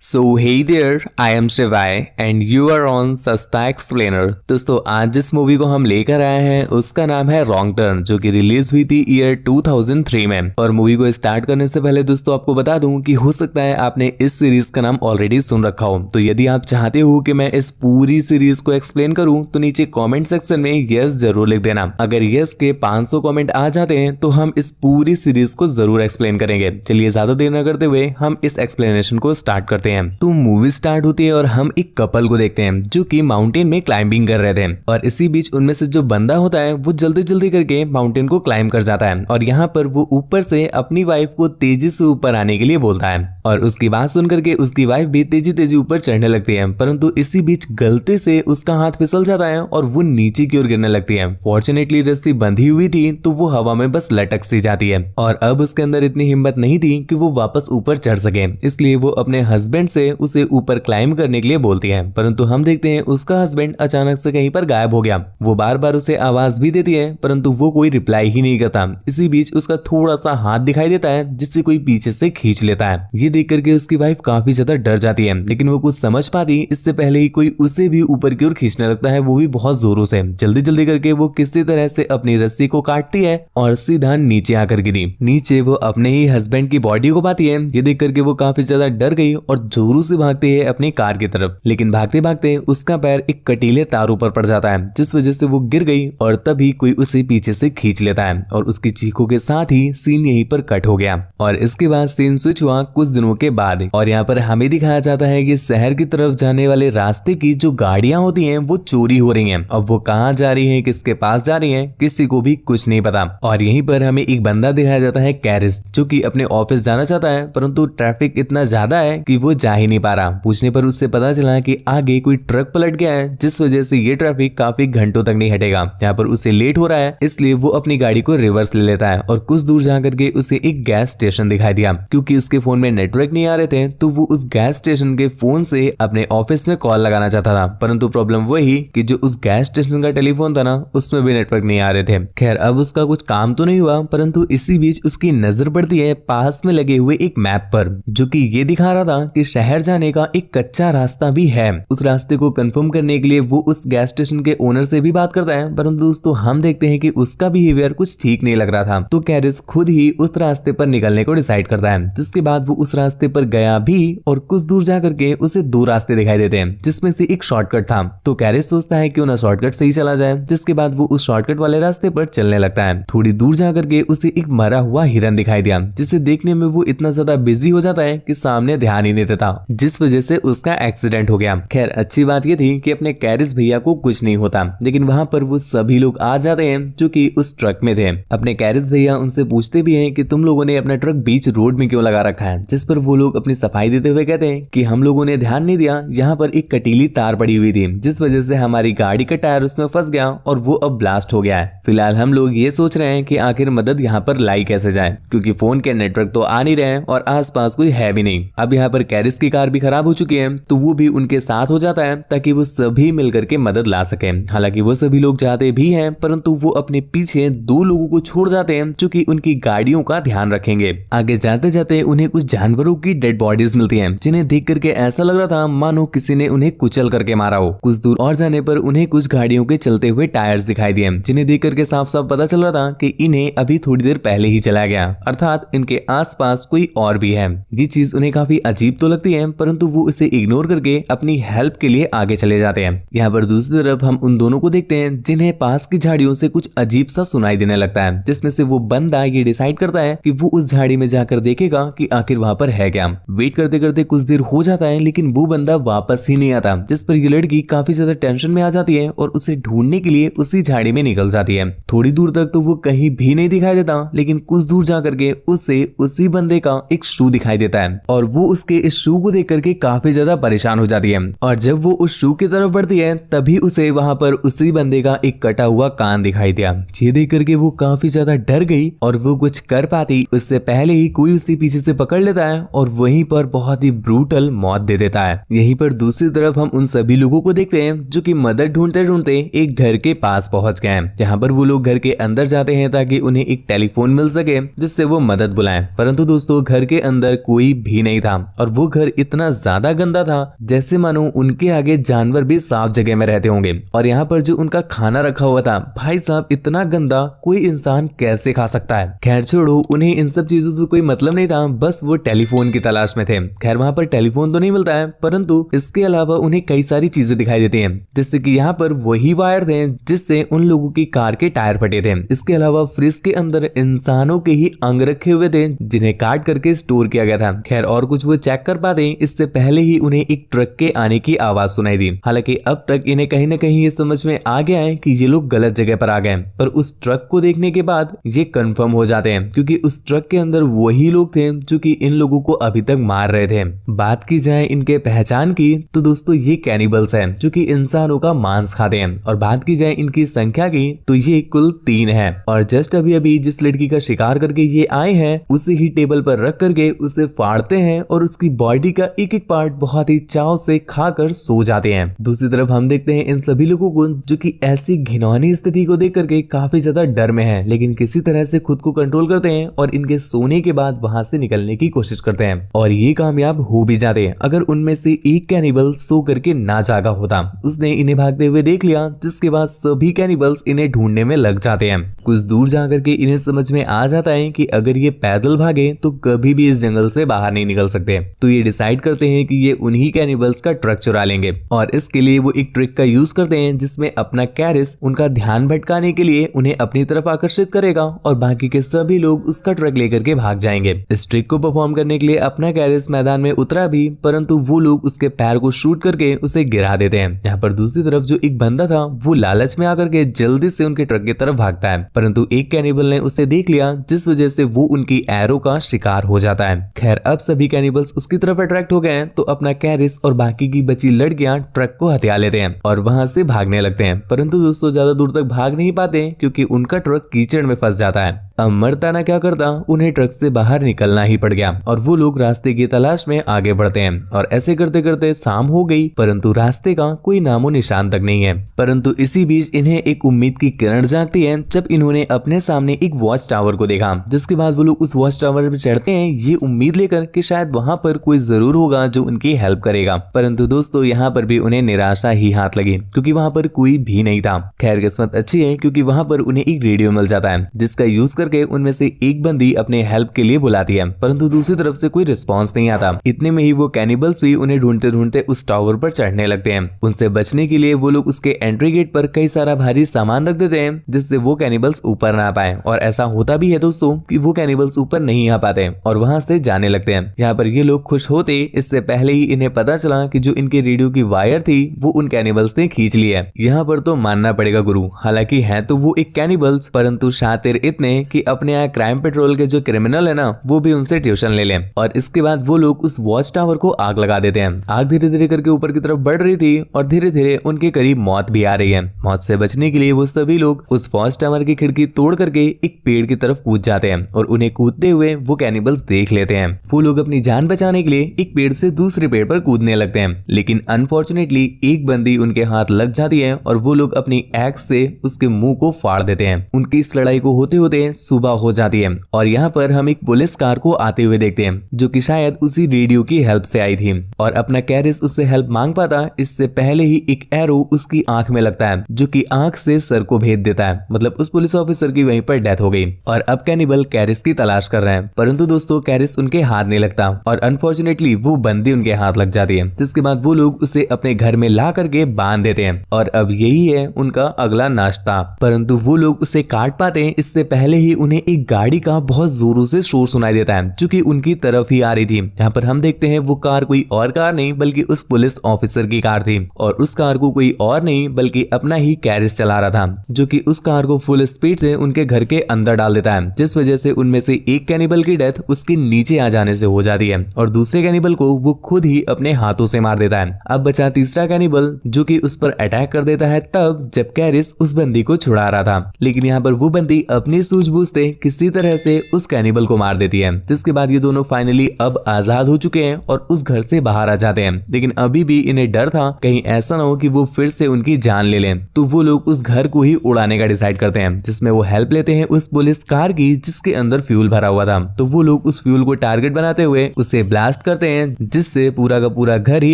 So hey there, I am Shivai and you are on सस्ता explainer. दोस्तों आज जिस मूवी को हम लेकर आए हैं उसका नाम है रॉन्ग टर्न, जो कि रिलीज हुई थी ईयर 2003 में। और मूवी को स्टार्ट करने से पहले दोस्तों आपको बता दूं कि हो सकता है आपने इस सीरीज का नाम ऑलरेडी सुन रखा हो, तो यदि आप चाहते हो कि मैं इस पूरी सीरीज को एक्सप्लेन करूं तो नीचे कॉमेंट सेक्शन में यस जरूर लिख देना। अगर यस के 500 कॉमेंट आ जाते हैं तो हम इस पूरी सीरीज को जरूर एक्सप्लेन करेंगे। चलिए ज्यादा देर न करते हुए हम इस एक्सप्लेनेशन को स्टार्ट करते हैं। तो मूवी स्टार्ट होती है और हम एक कपल को देखते हैं जो कि माउंटेन में क्लाइंबिंग कर रहे थे, और इसी बीच उनमें से जो बंदा होता है वो जल्दी जल्दी करके माउंटेन को क्लाइंब कर जाता है, और यहाँ पर वो ऊपर से अपनी वाइफ को तेजी से ऊपर आने के लिए बोलता है। और उसकी बात सुन करके उसकी वाइफ भी तेजी तेजी ऊपर चढ़ने लगती है, परंतु इसी बीच गलती से उसका हाथ फिसल जाता है और वो नीचे की ओर गिरने लगती है। फॉर्चुनेटली रस्सी बंधी हुई थी तो वो हवा में बस लटक सी जाती है, और अब उसके अंदर इतनी हिम्मत नहीं थी कि वो वापस ऊपर चढ़ सके, इसलिए वो अपने हस्बैंड से उसे ऊपर क्लाइंब करने के लिए बोलती है। परंतु हम देखते हैं उसका हस्बैंड अचानक से कहीं पर गायब हो गया। वो बार बार उसे आवाज भी देती है परंतु वो कोई रिप्लाई ही नहीं करता। इसी बीच उसका थोड़ा सा हाथ दिखाई देता है जिससे कोई पीछे से खींच लेता है। ये देख करके उसकी वाइफ काफी ज्यादा डर जाती है, लेकिन वो कुछ समझ पाती इससे पहले ही कोई उसे भी ऊपर की ओर खींचने लगता है, वो भी बहुत जोरों से। जल्दी जल्दी करके वो किसी तरह से अपनी रस्सी को काटती है और सीधा नीचे आकर गिरी। नीचे वो अपने ही हस्बैंड की बॉडी को पाती है। ये देख करके वो काफी ज्यादा डर गई और जोरों से भागती है अपनी कार की तरफ, लेकिन भागते भागते उसका पैर एक कटीले तारों पर पड़ जाता है, जिस वजह से वो गिर गई और तभी कोई उसे पीछे से खींच लेता है, और उसकी चीखों के साथ ही सीन यहीं पर कट हो गया। और इसके बाद सीन स्विच हुआ कुछ दिनों के बाद, और यहाँ पर हमें दिखाया जाता है कि शहर की तरफ जाने वाले रास्ते की जो गाड़ियां होती हैं वो चोरी हो रही हैं। अब वो कहाँ जा रही हैं, किसके पास जा रही हैं, किसी को भी कुछ नहीं पता। और यहीं पर हमें एक बंदा दिखाया जाता है कैरिस, जो कि अपने ऑफिस जाना चाहता है, परंतु ट्रैफिक इतना ज्यादा है कि वो जा ही नहीं पा रहा। पूछने पर उससे पता चला कि आगे कोई ट्रक पलट गया है, जिस वजह से ये ट्रैफिक काफी घंटों तक नहीं हटेगा। यहाँ पर उसे लेट हो रहा है, इसलिए वो अपनी गाड़ी को रिवर्स ले लेता है, और कुछ दूर जाकर के उसे एक गैस स्टेशन दिखाई दिया। क्योंकि उसके फोन में नेटवर्क नहीं आ रहे थे तो वो उस गैस स्टेशन के फोन से अपने ऑफिस में कॉल लगाना चाहता था, परंतु प्रॉब्लम वही कि जो उस गैस स्टेशन का टेलीफोन था ना उसमें भी नेटवर्क नहीं आ रहे थे। खैर अब उसका कुछ काम तो नहीं हुआ, परंतु इसी बीच उसकी नजर पड़ती है पास में लगे हुए एक मैप पर, जो कि ये दिखा रहा था कि शहर जाने का एक कच्चा रास्ता भी है। उस रास्ते को कंफर्म करने के लिए वो उस गैस स्टेशन के ओनर से भी बात करता है, परंतु दोस्तों हम देखते हैं कि उसका बिहेवियर कुछ ठीक नहीं लग रहा था। तो कैरिस खुद ही उस रास्ते पर निकलने को डिसाइड करता है, जिसके बाद वो उस रास्ते पर गया भी, और कुछ दूर जाकर के उसे दो रास्ते दिखाई देते हैं, जिसमें से एक शॉर्टकट था। तो कैरिस सोचता है क्यों ना शॉर्टकट से ही चला जाए, जिसके बाद वो उस शॉर्टकट वाले रास्ते पर चलने लगता है। थोड़ी दूर जाकर के उसे एक मरा हुआ हिरन दिखाई दिया, जिसे देखने में वो इतना ज्यादा बिजी हो जाता है कि सामने ध्यान ही नहीं देता, जिस वजह से उसका एक्सीडेंट हो गया। खैर अच्छी बात ये थी कि अपने कैरिस भैया को कुछ नहीं होता, लेकिन वहां पर वो सभी लोग आ जाते हैं जो कि उस ट्रक में थे। अपने कैरिस भैया उनसे पूछते भी हैं कि तुम लोगों ने अपना ट्रक बीच रोड में क्यों लगा रखा है, जिस पर वो लोग अपनी सफाई देते हुए कहते हैं कि हम लोगों ने ध्यान नहीं दिया, यहाँ पर एक कटीली तार पड़ी हुई थी, जिस वजह से हमारी गाड़ी का टायर उसमें फंस गया और वो अब ब्लास्ट हो गया है। फिलहाल हम लोग ये सोच रहे हैं कि आखिर मदद यहाँ पर लाई कैसे जाए, क्योंकि फोन के नेटवर्क तो आ नहीं रहे और आसपास कोई है भी नहीं। अब यहाँ पर कैरिस की कार भी खराब हो चुकी है, तो वो भी उनके साथ हो जाता है ताकि वो सभी मिलकर के मदद ला सके। हालांकि वो सभी लोग जाते भी हैं, परंतु वो अपने पीछे दो लोगों को छोड़ जाते हैं जो कि उनकी गाड़ियों का ध्यान रखेंगे। आगे जाते जाते उन्हें कुछ जानवरों की डेड बॉडीज मिलती हैं, जिन्हें देख करके ऐसा लग रहा था मानो किसी ने उन्हें कुचल करके मारा हो। कुछ दूर और जाने पर उन्हें कुछ गाड़ियों के चलते हुए टायर्स दिखाई दिए, जिन्हें देख करके साफ साफ पता चल रहा था कि इन्हें अभी थोड़ी देर पहले ही चला गया, अर्थात इनके आसपास कोई और भी है। ये चीज उन्हें काफी अजीब तो लगती है, परंतु वो इसे इग्नोर करके अपनी हेल्प के लिए आगे चले जाते हैं। यहाँ पर दूसरी तरफ हम उन दोनों को देखते हैं जिन्हें पास की झाड़ियों से कुछ अजीब सा सुनाई देने लगता है, जिसमें से वो बंदा ये डिसाइड करता है कि वो उस झाड़ी में जाकर देखेगा कि आखिर वहां पर है क्या। वेट करते करते कुछ देर हो जाता है, लेकिन वो बंदा वापस ही नहीं आता, जिस पर ये लड़की काफी ज्यादा टेंशन में आ जाती है और उसे ढूंढने के लिए उसी झाड़ी में निकल जाती है। थोड़ी दूर तक तो वो कहीं भी नहीं दिखाई देता, लेकिन कुछ दूर जाकर के उसे उसी बंदे का एक शू दिखाई देता है, और वो उसके इस शू को देख करके काफी ज्यादा परेशान हो जाती है। और जब वो उस शू की तरफ बढ़ती है तभी उसे वहां पर उसी बंदे का एक कटा हुआ कान दिखाई दिया। ये देख करके वो काफी ज्यादा डर गई और वो कुछ कर पाती उससे पहले ही कोई उसे पीछे से पकड़ लेता है और वहीं पर बहुत ही ब्रूटल मौत दे देता है। यहीं पर दूसरी तरफ हम उन सभी लोगों को देखते हैं जो कि मदद ढूंढते ढूंढते एक घर के पास पहुंच गए हैं। यहाँ पर वो लोग घर के अंदर जाते हैं ताकि उन्हें एक टेलीफोन मिल सके जिससे वो मदद बुलाएं, परंतु दोस्तों घर के अंदर कोई भी नहीं था और वो घर इतना ज्यादा गंदा था जैसे मानो उनके आगे जानवर भी साफ जगह में रहते होंगे। और यहाँ पर जो उनका खाना रखा हुआ था, भाई साहब इतना गंदा कोई इंसान कैसे खा सकता है। खैर छोड़ो, उन्हें इन सब चीजों से कोई मतलब नहीं था, बस वो टेलीफोन की तलाश में थे। खैर वहाँ पर टेलीफोन तो नहीं मिलता है, परंतु इसके अलावा उन्हें कई सारी चीजें दिखाई देती हैं, जैसे कि यहाँ पर वही वायर थे जिससे उन लोगों की कार के टायर फटे थे। इसके अलावा फ्रिज के अंदर इंसानों के ही अंग रखे हुए थे जिन्हें काट करके स्टोर किया गया था। खैर और कुछ वो चेक कर पाते इससे पहले ही उन्हें एक ट्रक के आने की आवाज सुनाई दी। हालांकि अब तक इन्हें कहीं न कहीं ये समझ में आ गया है कि ये लोग गलत जगह पर आ गए, पर उस ट्रक को देखने के बाद ये कंफर्म हो जाते हैं क्योंकि उस ट्रक के अंदर वही लोग थे जो कि इन लोगों को अभी तक मार रहे थे। बात की जाए इनके पहचान की तो दोस्तों ये कैनिबल्स हैं जो कि इंसानों का मांस खाते हैं। और बात की जाए इनकी संख्या की तो ये कुल 3 है। और जस्ट अभी अभी जिस लड़की का शिकार करके ये आए हैं उसे ही टेबल पर रख करके उसे फाड़ते हैं और उसकी बॉडी का एक एक पार्ट बहुत ही चाव से खाकर सो जाते हैं। दूसरी तरफ हम देखते हैं इन सभी लोगों को जो कि ऐसी घिनौनी स्थिति को देख करके काफी ज्यादा डर में हैं, लेकिन किसी तरह से खुद को कंट्रोल करते हैं और इनके सोने के बाद वहां से निकलने की कोशिश करते हैं और ये कामयाब हो भी जाते हैं। अगर उनमें से एक कैनिबल सो करके ना जागा होता, उसने इन्हें भागते हुए देख लिया, जिसके बाद सभी कैनिबल्स इन्हें ढूंढने में लग जाते हैं। कुछ दूर जाकर के इन्हें समझ में आ जाता है कि अगर ये पैदल भागे तो कभी भी इस जंगल से बाहर नहीं निकल सकते। तो ये डिसाइड करते हैं कि ये उन्हीं कैनिबल्स का ट्रक चुरा लेंगे और इसके लिए वो एक ट्रिक का यूज करते हैं जिसमें अपना कैरिस उनका ध्यान भटकाने के लिए उन्हें अपनी तरफ आकर्षित करेगा और बाकी के सभी लोग उसका ट्रक लेकर के भाग जाएंगे। इस ट्रिक को परफॉर्म करने के लिए अपना कैरिस मैदान में उतरा भी, परंतु वो लोग उसके पैर को शूट करके उसे गिरा देते हैं। यहाँ पर दूसरी तरफ जो एक बंदा था वो लालच में आकर के जल्दी से उनके ट्रक की तरफ भागता है, परंतु एक कैनिबल ने उसे देख लिया जिस वजह से वो उनकी एरो का शिकार हो जाता है। खैर अब सभी कैनिबल्स उसकी तरफ अट्रैक्ट हो गए हैं तो अपना कैरिस और बाकी की बची लड़कियां ट्रक को हथिया लेते हैं और वहां से भागने लगते हैं, परंतु दोस्तों ज्यादा दूर तक भाग नहीं पाते क्योंकि उनका ट्रक कीचड़ में फंस जाता है। अब मर्दाना क्या करता, उन्हें ट्रक से बाहर निकलना ही पड़ गया और वो लोग रास्ते की तलाश में आगे बढ़ते हैं और ऐसे करते करते शाम हो गई, परंतु रास्ते का कोई नामो निशान तक नहीं है। परंतु इसी बीच इन्हें एक उम्मीद की किरण जागती है जब इन्होंने अपने सामने एक वॉच टावर को देखा, जिसके बाद वो लोग उस वॉच टावर पर चढ़ते हैं ये उम्मीद लेकर कि शायद वहां पर कोई जरूर होगा जो उनकी हेल्प करेगा। परंतु दोस्तों यहाँ पर भी उन्हें निराशा ही हाथ लगी क्योंकि वहां पर कोई भी नहीं था। खैर किस्मत अच्छी है क्योंकि वहां पर उन्हें एक रेडियो मिल जाता है जिसका यूज करके उनमें से एक बंदी अपने हेल्प के लिए बुलाती है, परंतु दूसरी तरफ से कोई रिस्पांस नहीं आता। इतने में ही वो कैनिबल्स भी उन्हें ढूंढते ढूंढते उस टावर पर चढ़ने लगते हैं। उनसे बचने के लिए वो लोग उसके एंट्री गेट पर कई सारा भारी सामान रख देते हैं जिससे वो कैनिबल्स ऊपर ना आ पाए। और ऐसा होता भी है दोस्तों कि वो कैनिबल्स ऊपर नहीं आ पाते और वहां से जाने लगते हैं। यहाँ पर ये लोग खुश होते इससे पहले ही इन्हें पता चला कि जो इनके रेडियो की वायर थी वो उन कैनिबल्स ने खींच ली है। यहाँ पर तो मानना पड़ेगा गुरु, हालांकि है तो वो एक कैनिबल्स परंतु शातिर इतने कि अपने यहाँ क्राइम पेट्रोल के जो क्रिमिनल है ना वो भी उनसे ट्यूशन ले लें। और इसके बाद वो लोग उस वॉच टावर को आग लगा देते हैं। आग धीरे धीरे करके ऊपर की तरफ बढ़ रही थी और धीरे धीरे उनके करीब मौत भी आ रही है। मौत से बचने के लिए वो सभी लोग उस वॉच टावर की खिड़की तोड़ करके एक पेड़ की तरफ कूद जाते हैं और उन्हें कूदते हुए वो कैनिबल्स देख लेते हैं। वो लोग अपनी जान बचाने के लिए एक पेड़ से दूसरे पेड़ पर कूदने लगते हैं, लेकिन अनफॉर्चुनेटली एक बंदी उनके हाथ लग जाती है और वो लोग अपनी एक्स से उसके मुंह को फाड़ देते हैं। उनकी इस लड़ाई को होते होते सुबह हो जाती है और यहाँ पर हम एक पुलिस कार को आते हुए देखते हैं जो कि शायद उसी रेडियो की हेल्प से आई थी और अपना कैरिस उससे हेल्प मांग पाता इससे पहले ही एक एरो उसकी आंख में लगता है जो कि आंख से सर को भेद देता है। मतलब उस पुलिस ऑफिसर की वहीं पर डेथ हो गई और अब कैनिबल कैरिस की तलाश कर रहे हैं, परंतु दोस्तों कैरिस उनके हाथ नहीं लगता और अनफॉर्चुनेटली वो बंदी उनके हाथ लग जाती है, जिसके बाद वो लोग उसे अपने घर में ला करके बांध देते हैं और अब यही है उनका अगला नाश्ता। परंतु वो लोग उसे काट पाते हैं इससे पहले ही उन्हें एक गाड़ी का बहुत जोरों से शोर सुनाई देता है जो कि उनकी तरफ ही आ रही थी। यहाँ पर हम देखते हैं वो कार कोई और कार नहीं बल्कि उस पुलिस ऑफिसर की कार थी और उस कार को कोई और नहीं बल्कि अपना ही कैरिस चला रहा था जो कि उस कार को फुल स्पीड से उनके घर के अंदर डाल देता है, जिस वजह से उनमें से एक कैनिबल की डेथ उसके नीचे आ जाने से हो जाती है और दूसरे कैनिबल को वो खुद ही अपने हाथों से मार देता है। अब बचा तीसरा कैनिबल जो कि उस पर अटैक कर देता है तब जब कैरिस उस बंदी को छुड़ा रहा था, लेकिन यहाँ पर वो बंदी अपनी सूझबूझ पूछते किसी तरह से उस कैनिबल को मार देती है, जिसके बाद ये दोनों फाइनली अब आजाद हो चुके हैं और उस घर से बाहर आ जाते हैं। लेकिन अभी भी इन्हें डर था कहीं ऐसा ना हो कि वो फिर से उनकी जान ले लें, तो वो लोग उस घर को ही उड़ाने का डिसाइड करते हैं, जिसमें वो हेल्प लेते हैं उस पुलिस कार की जिसके अंदर फ्यूल भरा हुआ था। तो वो लोग उस फ्यूल को टारगेट बनाते हुए उसे ब्लास्ट करते हैं, जिससे पूरा का पूरा घर ही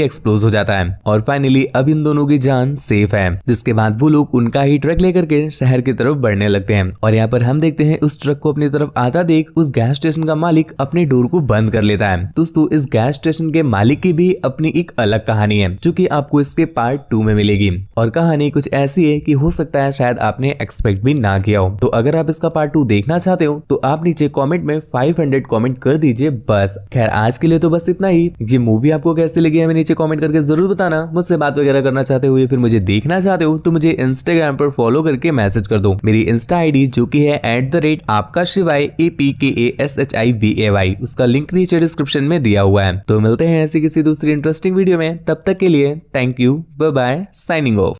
एक्सप्लोज हो जाता है और फाइनली अब इन दोनों की जान सेफ है। जिसके बाद वो लोग उनका ही ट्रक लेकर के शहर की तरफ बढ़ने लगते हैं और यहाँ पर हम देखते हैं उस ट्रक को अपनी तरफ आता देख उस गैस स्टेशन का मालिक अपने डोर को बंद कर लेता है। दोस्तों इस गैस स्टेशन के मालिक की भी अपनी एक अलग कहानी है, जो कि आपको इसके पार्ट 2 में मिलेगी और कहानी कुछ ऐसी है कि हो सकता है शायद आपने एक्सपेक्ट भी ना किया हो। तो अगर आप इसका पार्ट 2 देखना चाहते हो तो आप नीचे कमेंट में 500 कमेंट कर दीजिए बस। खैर आज के लिए तो बस इतना ही। ये मूवी आपको कैसी लगी हमें नीचे कमेंट करके जरूर बताना। मुझसे बात वगैरह करना चाहते हो या फिर मुझे देखना चाहते हो तो मुझे इंस्टाग्राम पर फॉलो करके मैसेज कर दो। मेरी इंस्टा आईडी जो कि है @आपकाशिवाय APKASHIVAY, उसका लिंक नीचे डिस्क्रिप्शन में दिया हुआ है। तो मिलते हैं ऐसी किसी दूसरी इंटरेस्टिंग वीडियो में, तब तक के लिए thank you, bye bye, signing of.